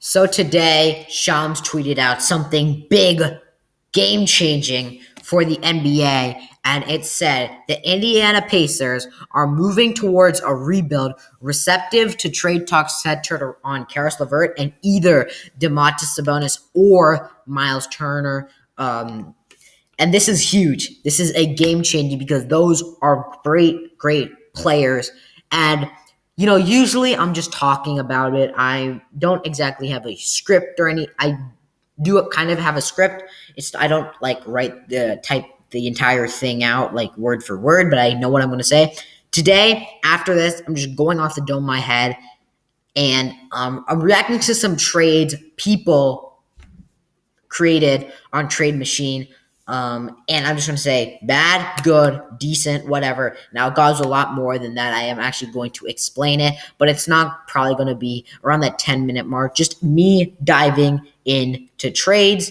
So today, Shams tweeted out something big, game changing for the NBA, and it said the Indiana Pacers are moving towards a rebuild, receptive to trade talks centered on Karis LeVert and either DeMontis Sabonis or Miles Turner. And this is huge. This is a game changing because those are great players. And usually I'm just talking about it. I don't exactly have a script or any. I do kind of have a script. I don't like type the entire thing out like word for word, but I know what I'm going to say. Today, after this, I'm just going off the dome of my head, and I'm reacting to some trades people created on Trade Machine. And I'm just going to say bad, good, decent, whatever. Now, it goes a lot more than that. I am actually going to explain it, but it's not probably going to be around that 10-minute mark. Just me diving into trades.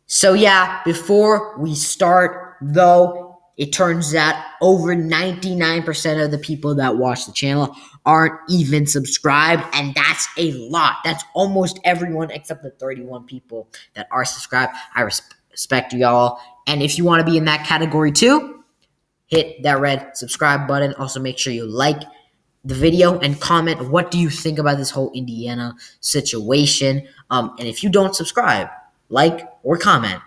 So, yeah, before we start, though, it turns out over 99% of the people that watch the channel aren't even subscribed, and that's a lot. That's almost everyone except the 31 people that are subscribed. I respect y'all, and if you want to be in that category too, hit that red subscribe button. Also, make sure you like the video and comment what do you think about this whole Indiana situation. And if you don't subscribe, like, or comment,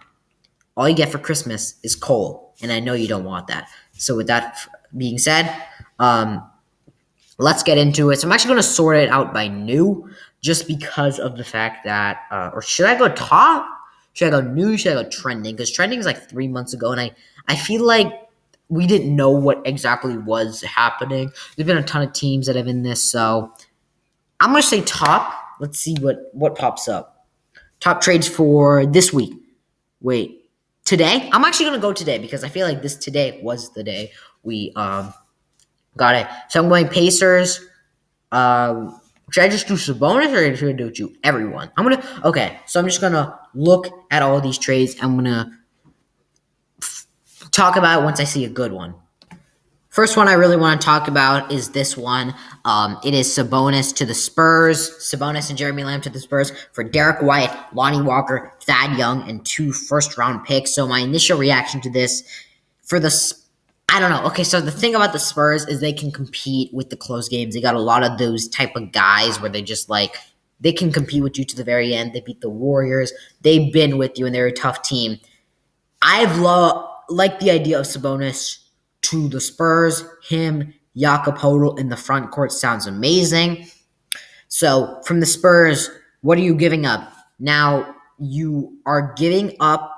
all you get for Christmas is coal, and I know you don't want that. So with that being said, let's get into it. So I'm actually going to sort it out by new, just because of the fact that, or should I go top? Should I go new? Should I go trending? Because trending is like 3 months ago, and I feel like we didn't know what exactly was happening. There's been a ton of teams that have in this, so I'm going to say top. Let's see what pops up. Top trades for this week. Wait, today? I'm actually going to go today because I feel like today was the day we got it. So I'm going Pacers. Should I just do Sabonis or should I do everyone? Okay, so I'm just going to look at all these trades. I'm going to talk about it once I see a good one. First one I really want to talk about is this one. It is Sabonis to the Spurs. Sabonis and Jeremy Lamb to the Spurs for Derek White, Lonnie Walker, Thad Young, and 2 first-round picks. So my initial reaction to this, I don't know. Okay, so the thing about the Spurs is they can compete with the close games. They got a lot of those type of guys where they just they can compete with you to the very end. They beat the Warriors. They've been with you, and they're a tough team. I've liked the idea of Sabonis to the Spurs. Him, Jakob Poeltl in the front court sounds amazing. So from the Spurs, what are you giving up? Now, you are giving up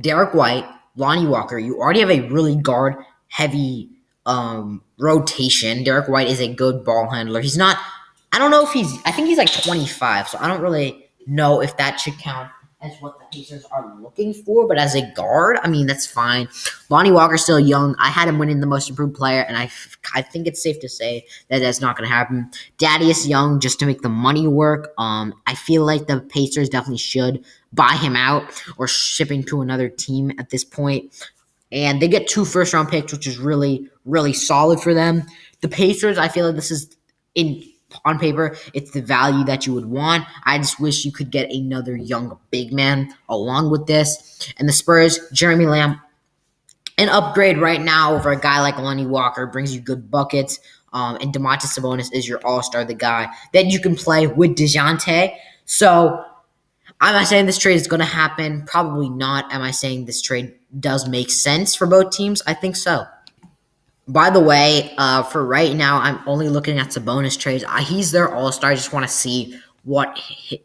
Derek White, Lonnie Walker. You already have a really guard-heavy rotation. Derek White is a good ball handler. I think he's like 25, so I don't really know if that should count as what the Pacers are looking for, but as a guard, I mean, that's fine. Lonnie Walker's still young. I had him winning the most improved player, and I think it's safe to say that that's not going to happen. Thaddeus Young, just to make the money work. I feel like the Pacers definitely should buy him out or ship him to another team at this point. And they get 2 first-round picks, which is really, really solid for them. The Pacers, I feel like this is on paper, it's the value that you would want. I just wish you could get another young big man along with this. And the Spurs, Jeremy Lamb, an upgrade right now over a guy like Lonnie Walker, brings you good buckets. And DeMontis Sabonis is your all-star, the guy that you can play with DeJounte. So, am I saying this trade is going to happen? Probably not. Am I saying this trade does make sense for both teams? I think so. By the way, for right now, I'm only looking at Sabonis trades. He's their all-star. I just want to see what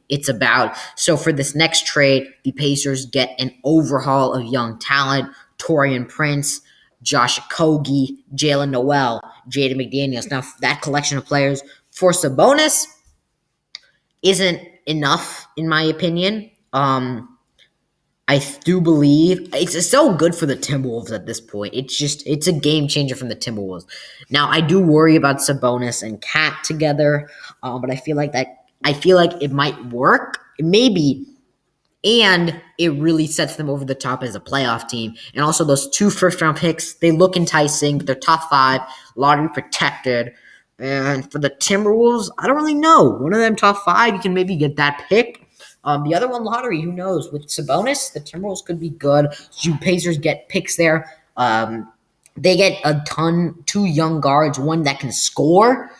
it's about. So for this next trade, the Pacers get an overhaul of young talent: Taurean Prince, Josh Okogie, Jalen Noel, Jaden McDaniels. Now, that collection of players for Sabonis isn't enough, in my opinion. I do believe it's so good for the Timberwolves at this point. It's a game changer from the Timberwolves. Now, I do worry about Sabonis and Cat together, but I feel like it might work, maybe, and it really sets them over the top as a playoff team. And also, those 2 first-round picks, they look enticing, but they're top 5, lottery protected. And for the Timberwolves, I don't really know. One of them top five, you can maybe get that pick. The other one, lottery, who knows? With Sabonis, the Timberwolves could be good. You Pacers get picks there. They get a ton, two young guards, one that can score,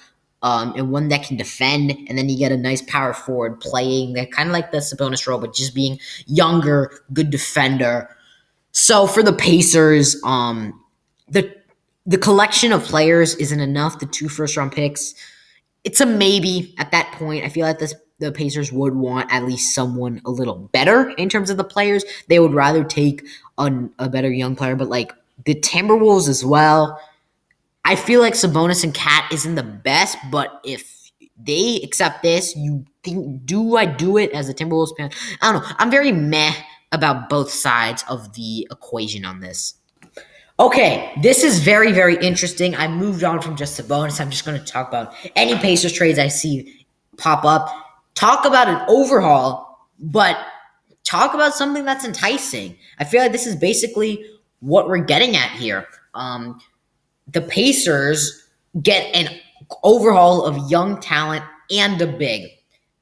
and one that can defend, and then you get a nice power forward playing. They're kind of like the Sabonis role, but just being younger, good defender. So for the Pacers, the the collection of players isn't enough. The two first round picks, it's a maybe at that point. I feel like the Pacers would want at least someone a little better in terms of the players. They would rather take a better young player, but like the Timberwolves as well. I feel like Sabonis and Cat isn't the best, but if they accept this, you think, do I do it as a Timberwolves fan? I don't know. I'm very meh about both sides of the equation on this. Okay, this is very, very interesting. I moved on from just Sabonis. I'm just going to talk about any Pacers trades I see pop up. Talk about an overhaul, but talk about something that's enticing. I feel like this is basically what we're getting at here. The Pacers get an overhaul of young talent and a big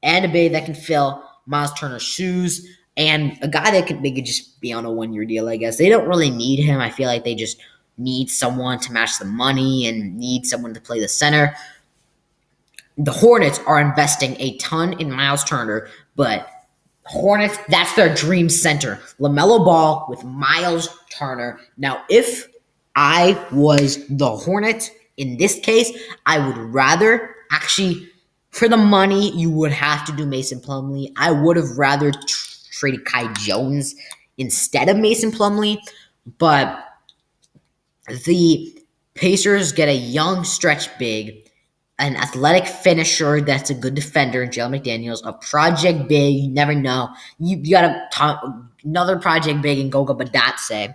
that can fill Miles Turner's shoes, and a guy that could they could just be on a 1 year deal. I guess they don't really need him. I feel like they just need someone to match the money and need someone to play the center. The Hornets are investing a ton in Miles Turner, but Hornets, that's their dream center. LaMelo Ball with Miles Turner. Now, if I was the Hornets in this case, I would rather actually, for the money, you would have to do Mason Plumlee. I would have rather traded Kai Jones instead of Mason Plumlee, but the Pacers get a young stretch big, an athletic finisher that's a good defender in Jalen McDaniels, a project big, you never know. You got another project big in Goga Badatse.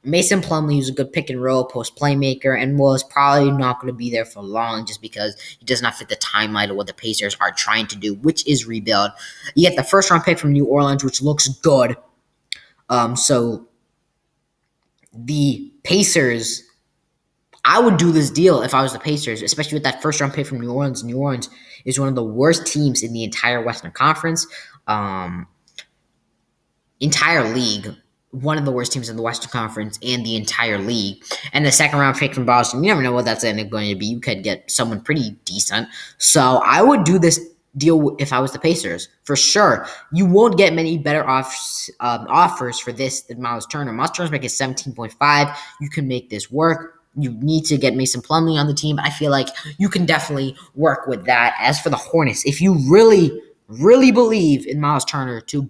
Mason Plumlee is a good pick and roll post playmaker and was probably not going to be there for long just because he does not fit the timeline of what the Pacers are trying to do, which is rebuild. You get the first round pick from New Orleans, which looks good. So the Pacers, I would do this deal if I was the Pacers, especially with that first round pick from New Orleans. New Orleans is one of the worst teams in the entire Western Conference, entire league. One of the worst teams in the Western Conference and the entire league. And the second round pick from Boston, you never know what that's going to be. You could get someone pretty decent. So I would do this deal if I was the Pacers. For sure. You won't get many better offers for this than Miles Turner. Miles Turner's making 17.5. You can make this work. You need to get Mason Plumlee on the team. I feel like you can definitely work with that. As for the Hornets, if you really, really believe in Miles Turner to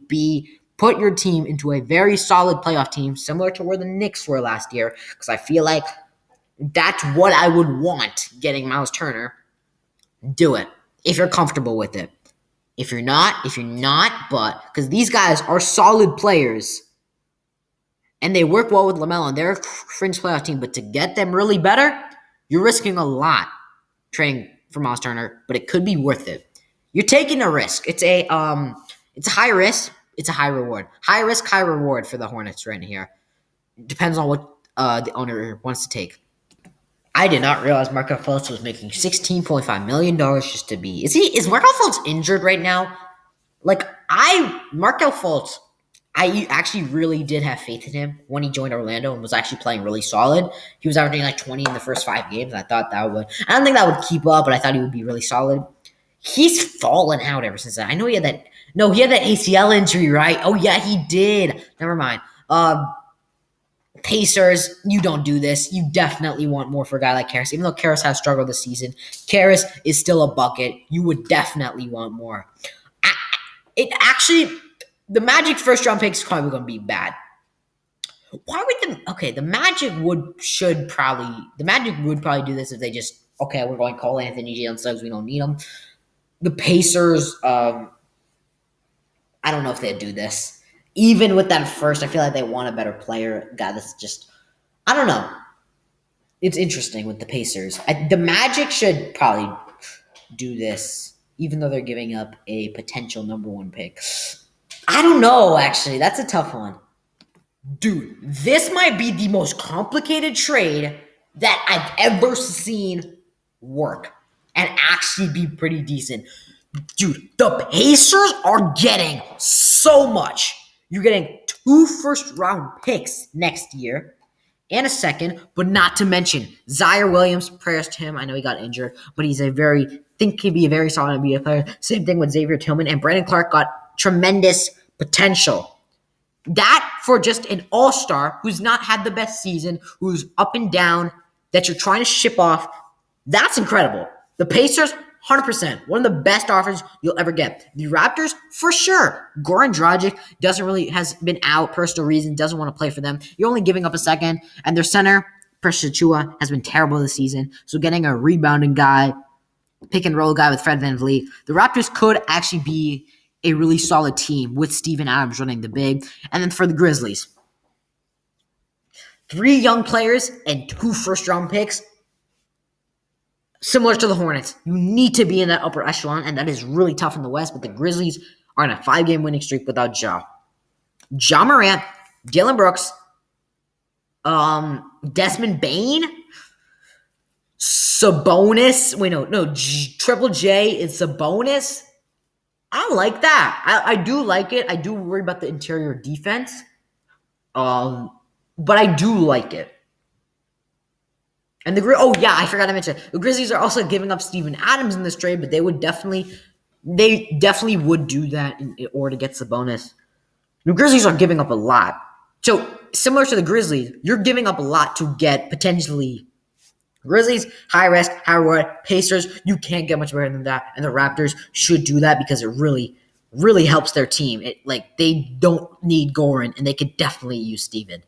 put your team into a very solid playoff team, similar to where the Knicks were last year, because I feel like that's what I would want getting Miles Turner. Do it if you're comfortable with it. If you're not, but because these guys are solid players and they work well with LaMelo and they're a fringe playoff team, but to get them really better, you're risking a lot trading for Miles Turner, but it could be worth it. You're taking a risk. It's a high risk. It's a high reward. High risk, high reward for the Hornets right here. Depends on what the owner wants to take. I did not realize Markel Fultz was making $16.5 million just to be. Is Markel Fultz injured right now? Markel Fultz, I actually really did have faith in him when he joined Orlando and was actually playing really solid. He was averaging like 20 in the first 5 games. And I don't think that would keep up, but I thought he would be really solid. He's fallen out ever since that. I know he had that. No, he had that ACL injury, right? Oh, yeah, he did. Never mind. Pacers, you don't do this. You definitely want more for a guy like Karras. Even though Karras has struggled this season, Karras is still a bucket. You would definitely want more. The Magic first round pick is probably going to be bad. Why would the Magic would probably do this if they just, okay, we're going Cole Anthony, Jalen Suggs, we don't need them. The Pacers, I don't know if they'd do this. Even with that first, I feel like they want a better player. A guy that's just, I don't know. It's interesting with the Pacers. The Magic should probably do this, even though they're giving up a potential number 1 pick. I don't know, actually. That's a tough one. Dude, this might be the most complicated trade that I've ever seen work and actually be pretty decent. Dude, the Pacers are getting so much. You're getting 2 first-round picks next year and a second, but not to mention Zaire Williams. Prayers to him. I know he got injured, but he's think he'd be a very solid NBA player. Same thing with Xavier Tillman, and Brandon Clark got tremendous potential. That for just an all-star who's not had the best season, who's up and down, that you're trying to ship off, that's incredible. The Pacers, 100%, one of the best offers you'll ever get. The Raptors, for sure. Goran Dragic has been out, personal reasons, doesn't want to play for them. You're only giving up a second, and their center, Precious Achiuwa, has been terrible this season. So getting a rebounding guy, pick and roll guy with Fred VanVleet, the Raptors could actually be a really solid team with Steven Adams running the big. And then for the Grizzlies, 3 young players and 2 first-round picks. Similar to the Hornets, you need to be in that upper echelon, and that is really tough in the West, but the Grizzlies are on a 5-game winning streak without Ja. Ja Morant, Dillon Brooks, Desmond Bane, Sabonis. Triple J is Sabonis. I like that. I do like it. I do worry about the interior defense, but I do like it. And I forgot to mention, the Grizzlies are also giving up Steven Adams in this trade, but they definitely would do that in order to get Sabonis. The Grizzlies are giving up a lot. So, similar to the Grizzlies, you're giving up a lot to get potentially Grizzlies, high risk, high reward. Pacers, you can't get much better than that. And the Raptors should do that because it really, really helps their team. They don't need Goran, and they could definitely use Steven.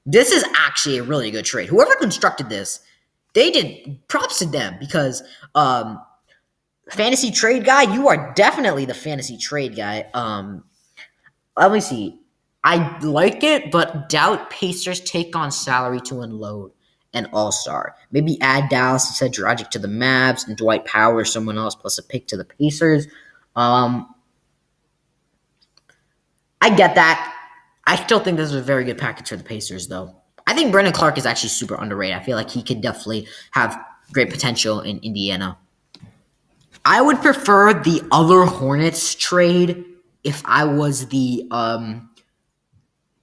This is actually a really good trade. Whoever constructed this, they did props to them because fantasy trade guy, you are definitely the fantasy trade guy. Let me see. I like it, but doubt Pacers take on salary to unload an all-star. Maybe add Dallas instead Dragic to the Mavs and Dwight Powell or someone else plus a pick to the Pacers. I get that. I still think this is a very good package for the Pacers, though. I think Brandon Clark is actually super underrated. I feel like he could definitely have great potential in Indiana. I would prefer the other Hornets trade if I was the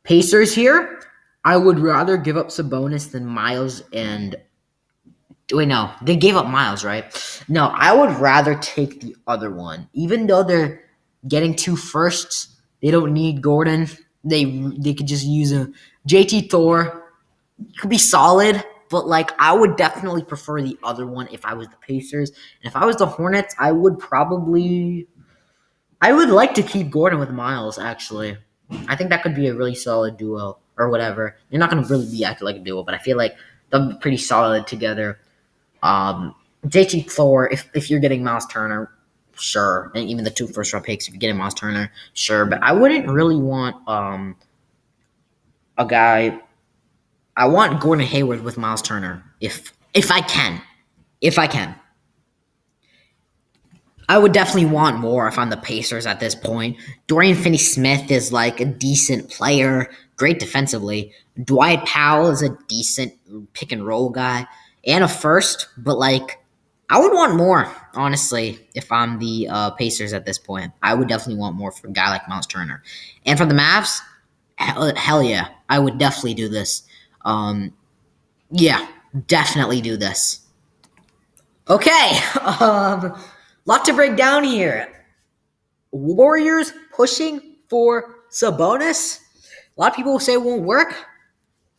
Pacers here. I would rather give up Sabonis than Miles and... Wait, no. They gave up Miles, right? No, I would rather take the other one. Even though they're getting 2 firsts, they don't need Gordon. They could just use a JT Thor. Could be solid, but I would definitely prefer the other one if I was the Pacers. And if I was the Hornets, I would like to keep Gordon with Miles, actually. I think that could be a really solid duo or whatever. They're not going to really be acting like a duo, but I feel like they'll be pretty solid together. JT Thor, if you're getting Miles Turner, sure. And even the 2 first-round picks, if you're getting Miles Turner, sure. But I wouldn't really want a guy. I want Gordon Hayward with Miles Turner if I can. If I can. I would definitely want more if I'm the Pacers at this point. Dorian Finney-Smith is a decent player, great defensively. Dwight Powell is a decent pick-and-roll guy and a first, but I would want more, honestly, if I'm the Pacers at this point. I would definitely want more for a guy like Miles Turner. And from the Mavs, hell yeah, I would definitely do this. Yeah, definitely do this. Okay, lot to break down here. Warriors pushing for Sabonis. A lot of people will say it won't work.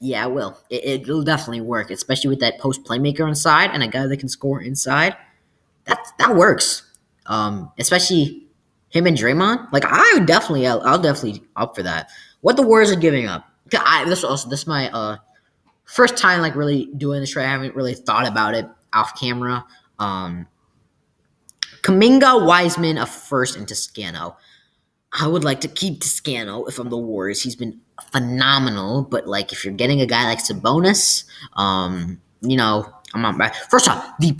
Yeah, it will. It'll definitely work, especially with that post playmaker inside and a guy that can score inside. That works. Especially him and Draymond. I'll definitely up for that. What the Warriors are giving up. This is my first time really doing this trade. I haven't really thought about it off camera. Kuminga, Wiseman, a first, and Toscano. I would like to keep Toscano if I'm the Warriors. He's been phenomenal, but if you're getting a guy like Sabonis, I'm not bad. First off, the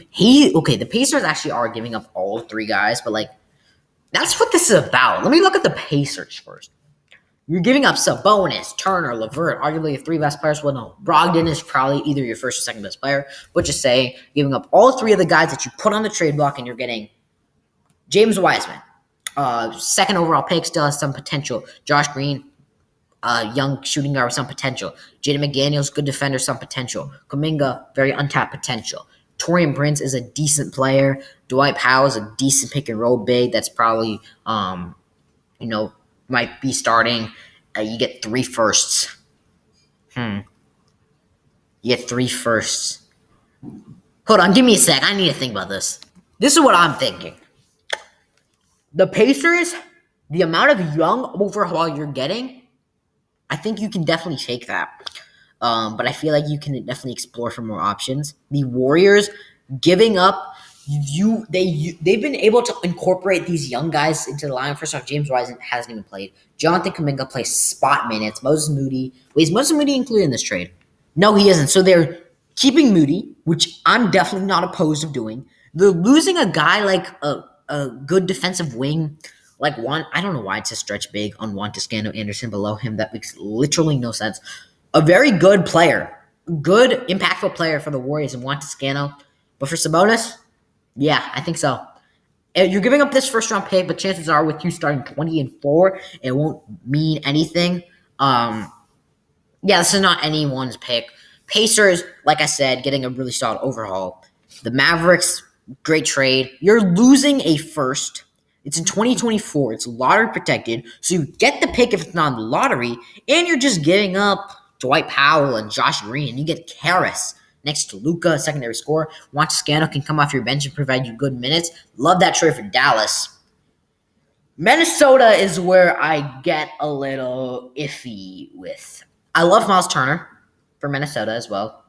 Pacers actually are giving up all 3 guys, but that's what this is about. Let me look at the Pacers first. You're giving up Sabonis, Turner, Levert, arguably the three best players. Well, no, Brogdon is probably either your first or second best player. But just saying, giving up all three of the guys that you put on the trade block, and you're getting James Wiseman, second overall pick, still has some potential. Josh Green, young shooting guard with some potential. Jaden McDaniels, good defender, some potential. Kuminga, very untapped potential. Torian Prince is a decent player. Dwight Powell is a decent pick and roll big. That's probably, you know, might be starting. You get three firsts. You get three firsts. Hold on, give me a sec. I need to think about this. This is what I'm thinking. The Pacers, the amount of young overhaul you're getting, I think you can definitely take that. But I feel like you can definitely explore for more options. The Warriors giving up they've been able to incorporate these young guys into the lineup. First off, James Wiseman hasn't even played. Jonathan Kuminga plays spot minutes. Moses Moody. Wait, is Moses Moody included in this trade? No, he isn't. So they're keeping Moody, which I'm definitely not opposed of doing. They're losing a guy like a good defensive wing, like one. I don't know why it's a stretch big on Juan Toscano Anderson below him. That makes literally no sense. A very good player, good impactful player for the Warriors and Juan Toscano. But for Sabonis, yeah, I think so. You're giving up this first round pick, but chances are with you starting 20-4, it won't mean anything. Yeah, this is not anyone's pick. Pacers, like I said, getting a really solid overhaul. The Mavericks, great trade. You're losing a first. It's in 2024. It's lottery protected. So you get the pick if it's not in the lottery, and you're just giving up Dwight Powell and Josh Green. You get Karras next to Luka, a secondary scorer. Juan Toscano can come off your bench and provide you good minutes. Love that trade for Dallas. Minnesota is where I get a little iffy with. I love Miles Turner for Minnesota as well.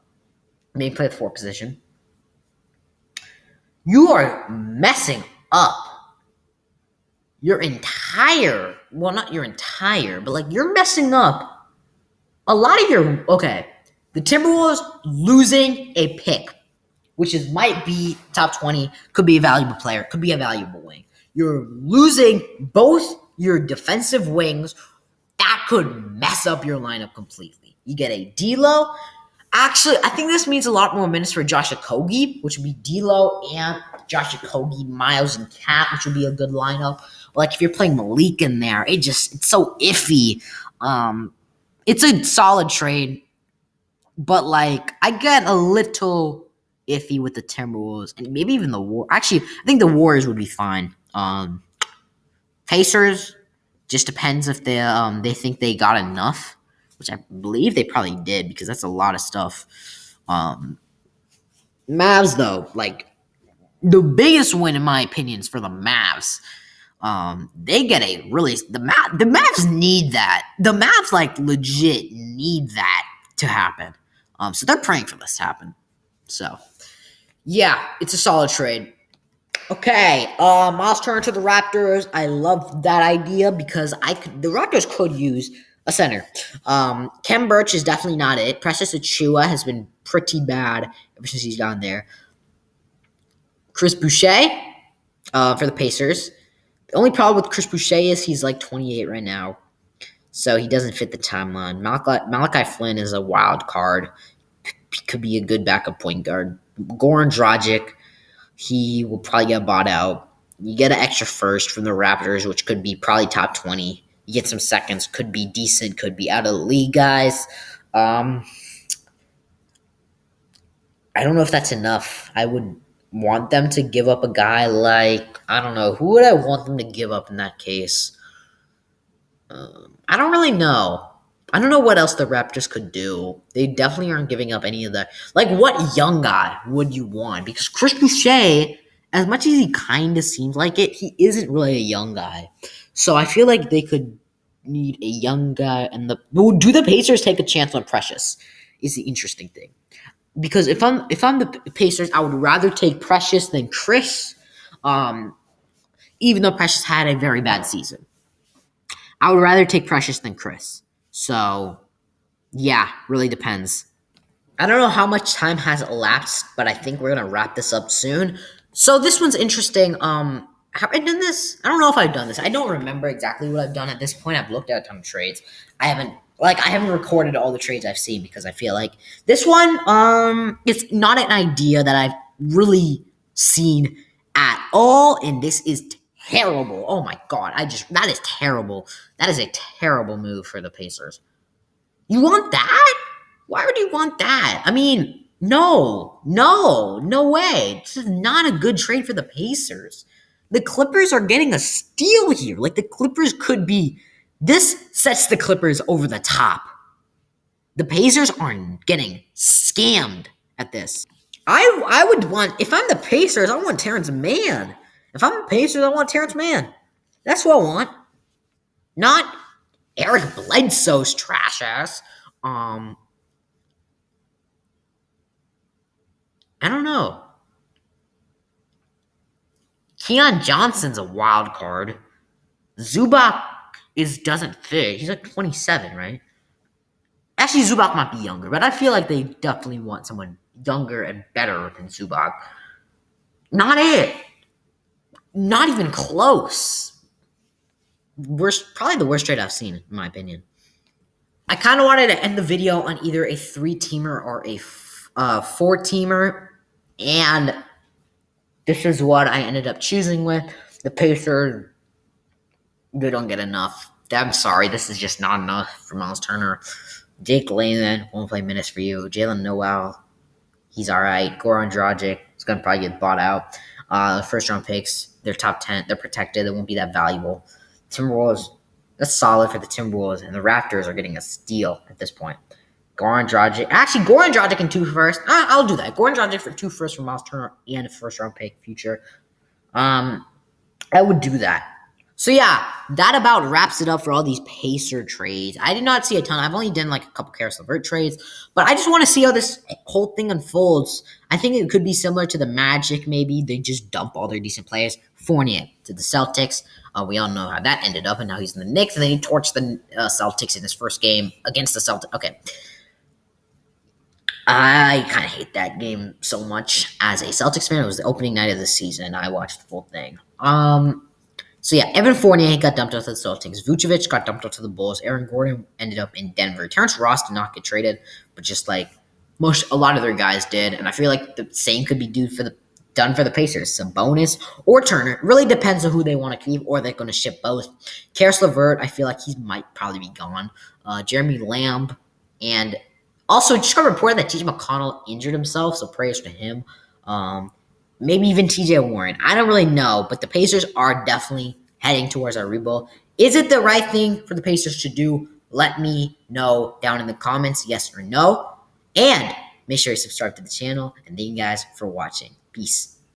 Maybe play the 4 position. You are messing up your entire, well, not your entire, but like you're messing up a lot of your, okay, the Timberwolves losing a pick, which is might be top 20, could be a valuable player, could be a valuable wing. You're losing both your defensive wings. That could mess up your lineup completely. You get a D'Lo. Actually, I think this means a lot more minutes for Josh Okogie, which would be D'Lo and Josh Okogie, Miles, and Cat, which would be a good lineup. Like if you're playing Malik in there, it's so iffy. It's a solid trade, but like I get a little iffy with the Timberwolves and maybe even the War. Actually, I think the Warriors would be fine. Pacers just depends if they think they got enough, which I believe they probably did because that's a lot of stuff. Mavs though, like the biggest win in my opinion is for the Mavs. They get a really the Mavs need that. The Mavs like legit need that to happen. So they're praying for this to happen. So yeah, it's a solid trade. Okay, Miles Turner to the Raptors. I love that idea because the Raptors could use a center. Kem Birch is definitely not it. Precious Achiuwa has been pretty bad ever since he's gone there. Chris Boucher for the Pacers. The only problem with Chris Boucher is he's like 28 right now, so he doesn't fit the timeline. Malachi Flynn is a wild card. Could be a good backup point guard. Goran Dragic, he will probably get bought out. You get an extra first from the Raptors, which could be probably top 20. You get some seconds, could be decent, could be out of the league, guys. I don't know if that's enough. I would want them to give up a guy like, I don't know, who would I want them to give up in that case? I don't really know. I don't know what else the Raptors could do. They definitely aren't giving up any of that. Like, what young guy would you want? Because Chris Boucher, as much as he kind of seems like it, he isn't really a young guy. So I feel like they could need a young guy. And do the Pacers take a chance on Precious? Is the interesting thing. Because if I'm the Pacers, I would rather take Precious than Chris. Even though Precious had a very bad season, I would rather take Precious than Chris. So, yeah, really depends. I don't know how much time has elapsed, but I think we're gonna wrap this up soon. So this one's interesting. Have I done this? I don't know if I've done this. I don't remember exactly what I've done at this point. I've looked at a ton of trades. I haven't recorded all the trades I've seen because I feel like this one, it's not an idea that I've really seen at all, and this is terrible. Oh my god, that is terrible. That is a terrible move for the Pacers. You want that? Why would you want that? I mean, no way. This is not a good trade for the Pacers. The Clippers are getting a steal here. Like, the Clippers could be. This sets the Clippers over the top. The Pacers are getting scammed at this. I would want, if I'm the Pacers, I want Terrence Mann. If I'm the Pacers, I want Terrence Mann. That's what I want. Not Eric Bledsoe's trash ass. I don't know. Keon Johnson's a wild card. Zubac doesn't fit. He's like 27, right? Actually, Zubac might be younger, but I feel like they definitely want someone younger and better than Zubac. Not it. Not even close. Probably the worst trade I've seen, in my opinion. I kind of wanted to end the video on either a 3-teamer or a 4-teamer, and this is what I ended up choosing with. The Pacers, they don't get enough. I'm sorry, this is just not enough for Miles Turner. Jake Layman won't play minutes for you. Jalen Noel, he's all right. Goran Dragic is going to probably get bought out. First-round picks, they're top 10. They're protected. They won't be that valuable. Timberwolves, that's solid for the Timberwolves, and the Raptors are getting a steal at this point. Goran Dragic. Actually, Goran Dragic and 2 first. I'll do that. Goran Dragic for 2 first from Miles Turner and a first-round pick future. I would do that. So yeah, that about wraps it up for all these Pacer trades. I did not see a ton. I've only done like a couple Caris LeVert trades, but I just want to see how this whole thing unfolds. I think it could be similar to the Magic. Maybe they just dump all their decent players. Fournier to the Celtics. We all know how that ended up, and now he's in the Knicks, and then he torched the Celtics in his first game against the Celtics. Okay. I kind of hate that game so much as a Celtics fan. It was the opening night of the season, and I watched the full thing. So yeah, Evan Fournier got dumped out to the Celtics. Vucevic got dumped out to the Bulls. Aaron Gordon ended up in Denver. Terrence Ross did not get traded, but just like a lot of their guys did, and I feel like the same could be done for the Pacers. Sabonis or Turner. It really depends on who they want to keep, or they're going to ship both. Karis LeVert, I feel like he might probably be gone. Jeremy Lamb, and also just got reported that TJ McConnell injured himself, so prayers to him. Maybe even TJ Warren. I don't really know, but the Pacers are definitely heading towards a rebuild. Is it the right thing for the Pacers to do? Let me know down in the comments, yes or no. And make sure you subscribe to the channel. And thank you guys for watching. Peace.